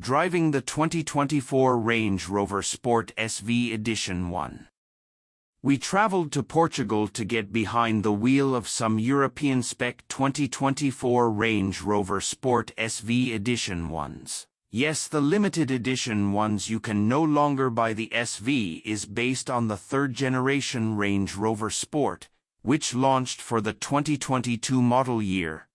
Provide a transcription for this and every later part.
driving the 2024 Range Rover Sport SV Edition 1. We traveled to Portugal to get behind the wheel of some European spec 2024 Range Rover Sport SV Edition 1s. Yes, the limited edition ones you can no longer buy. The SV is based on the third-generation Range Rover Sport, which launched for the 2022 model year.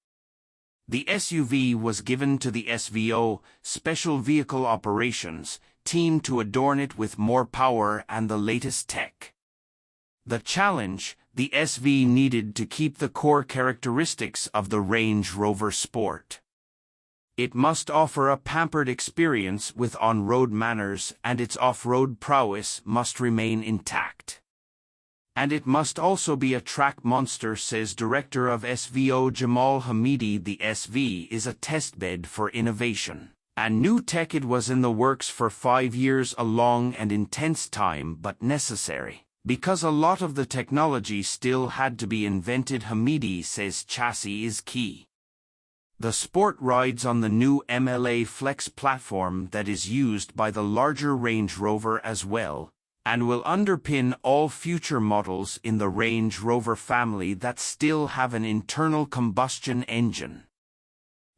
The SUV was given to the SVO, Special Vehicle Operations, team to adorn it with more power and the latest tech. The challenge: the SV needed to keep the core characteristics of the Range Rover Sport. It must offer a pampered experience with on-road manners, and its off-road prowess must remain intact. And it must also be a track monster, says Director of SVO Jamal Hamidi. The SV is a testbed for innovation and new tech. It was in the works for 5 years, a long and intense time, but necessary, because a lot of the technology still had to be invented. Hamidi says chassis is key. The Sport rides on the new MLA Flex platform that is used by the larger Range Rover as well, and will underpin all future models in the Range Rover family that still have an internal combustion engine.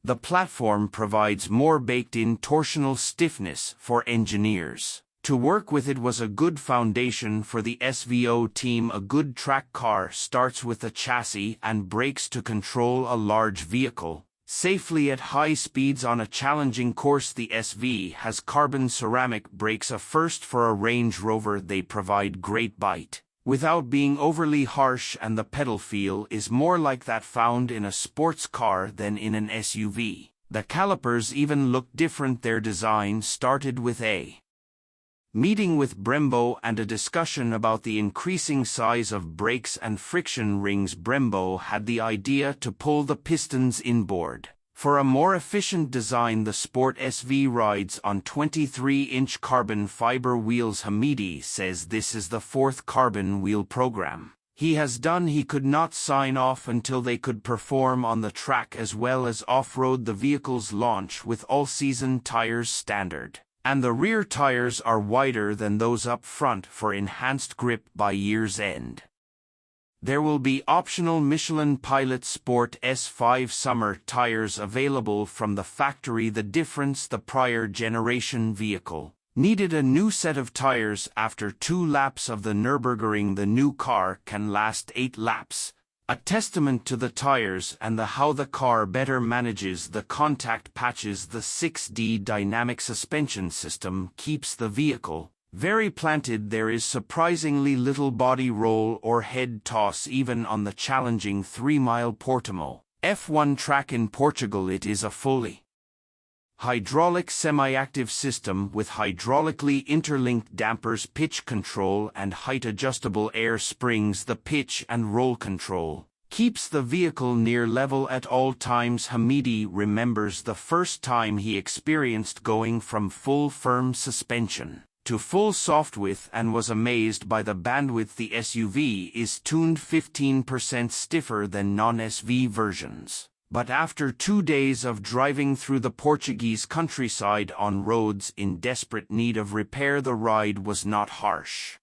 The platform provides more baked-in torsional stiffness for engineers. To work with it was a good foundation for the SVO team. A good track car starts with a chassis and brakes to control a large vehicle safely at high speeds on a challenging course. The SV has carbon ceramic brakes, a first for a Range Rover. They provide great bite without being overly harsh, and the pedal feel is more like that found in a sports car than in an SUV. The calipers even look different. Their design started with a meeting with Brembo and a discussion about the increasing size of brakes and friction rings. Brembo had the idea to pull the pistons inboard. For a more efficient design, the Sport SV rides on 23-inch carbon fiber wheels. Hamidi says this is the 4th carbon wheel program he has done. He could not sign off until they could perform on the track as well as off-road. The vehicles launch with all-season tires standard, and the rear tires are wider than those up front for enhanced grip by year's end. There will be optional Michelin Pilot Sport S5 summer tires available from the factory. The difference: the prior generation vehicle needed a new set of tires after 2 laps of the Nürburgring. The new car can last 8 laps. A testament to the tires and how the car better manages the contact patches. The 6D dynamic suspension system keeps the vehicle very planted. There is surprisingly little body roll or head toss even on the challenging 3-mile Portimao F1 track in Portugal. It is a fully hydraulic semi-active system with hydraulically interlinked dampers, pitch control and height-adjustable air springs. The pitch and roll control keeps the vehicle near level at all times. Hamidi remembers the first time he experienced going from full firm suspension to full soft width and was amazed by the bandwidth. The SUV is tuned 15% stiffer than non-SV versions. But after 2 days of driving through the Portuguese countryside on roads in desperate need of repair, the ride was not harsh,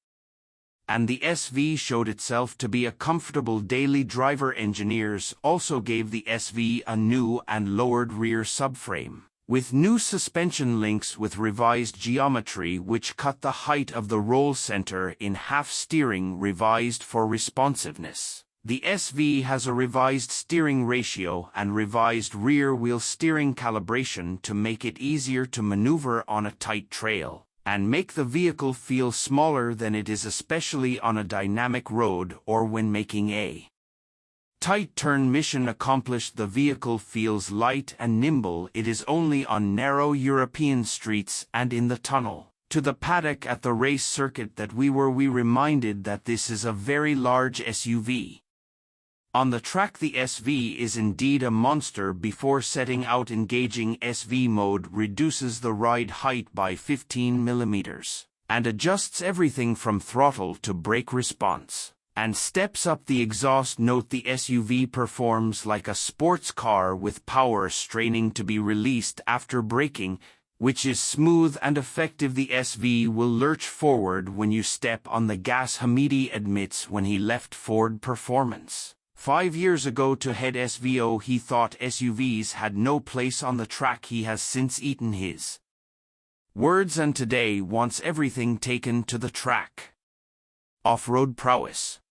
and the SV showed itself to be a comfortable daily driver. Engineers also gave the SV a new and lowered rear subframe, with new suspension links with revised geometry which cut the height of the roll center in half. Steering revised for responsiveness. The SV has a revised steering ratio and revised rear wheel steering calibration to make it easier to maneuver on a tight trail and make the vehicle feel smaller than it is, especially on a dynamic road or when making a tight turn. Mission accomplished. The vehicle feels light and nimble. It is only on narrow European streets and in the tunnel to the paddock at the race circuit that we reminded that this is a very large SUV. On the track, the SV is indeed a monster. Before setting out, engaging SV mode reduces the ride height by 15 mm and adjusts everything from throttle to brake response, and steps up the exhaust note. The SUV performs like a sports car with power straining to be released after braking. which is smooth and effective. The SV will lurch forward when you step on the gas, Hamidi admits when he left Ford Performance 5 years ago to head SVO. He thought SUVs had no place on the track. He has since eaten his words and today wants everything taken to the track. Off-road prowess.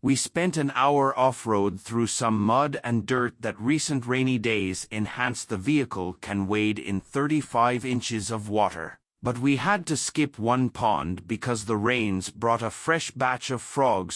We spent an hour off-road through some mud and dirt that recent rainy days enhanced. The vehicle can wade in 35 inches of water, but we had to skip one pond because the rains brought a fresh batch of frogs.